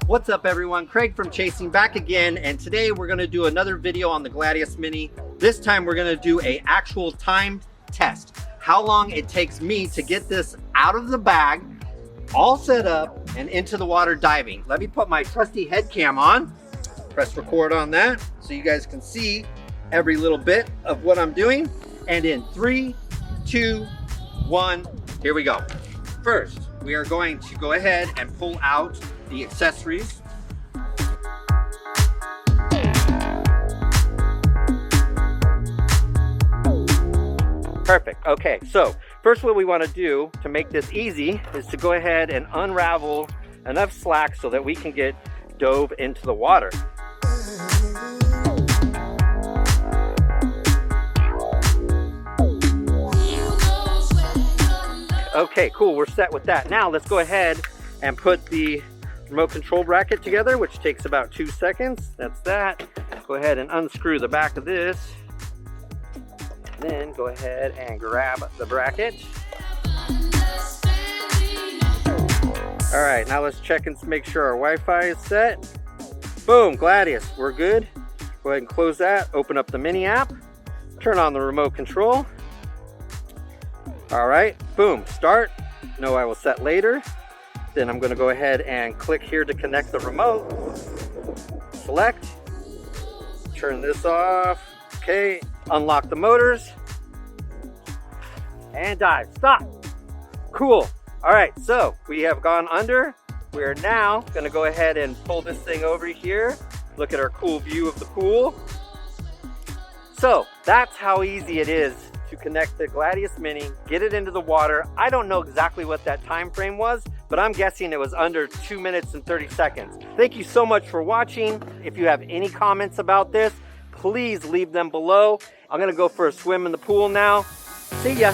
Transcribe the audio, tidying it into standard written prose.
What's up everyone, Craig from Chasing back again, and today we're going to do another video on the GLADIUS Mini. This time we're going to do a actual timed test. How long it takes me to get this out of the bag, all set up, and into the water diving. Let me put my trusty head cam on, press record on that so you guys can see every little bit of what I'm doing. And in 3, 2, 1, here we go. First, we are going to go ahead and pull out the accessories. Perfect. Okay, so first what we want to do to make this easy is to go ahead and unravel enough slack so that we can get dove into the water. Okay, cool, we're set with that. Now let's go ahead and put the remote control bracket together, which takes about 2 seconds. That's that. Go ahead and unscrew the back of this. Then go ahead and grab the bracket. All right, now let's check and make sure our Wi-Fi is set. Boom, GLADIUS, we're good. Go ahead and close that, open up the Mini app, turn on the remote control. All right, boom, start. No, I will set later. Then I'm gonna go ahead and click here to connect the remote. Select, turn this off. Okay, unlock the motors and dive. Stop. Cool. All right, so we have gone under. We are now gonna go ahead and pull this thing over here. Look at our cool view of the pool. So that's how easy it is to connect the GLADIUS Mini, get it into the water. I don't know exactly what that time frame was, but I'm guessing it was under 2 minutes and 30 seconds. Thank you so much for watching. If you have any comments about this, please leave them below. I'm gonna go for a swim in the pool now. See ya.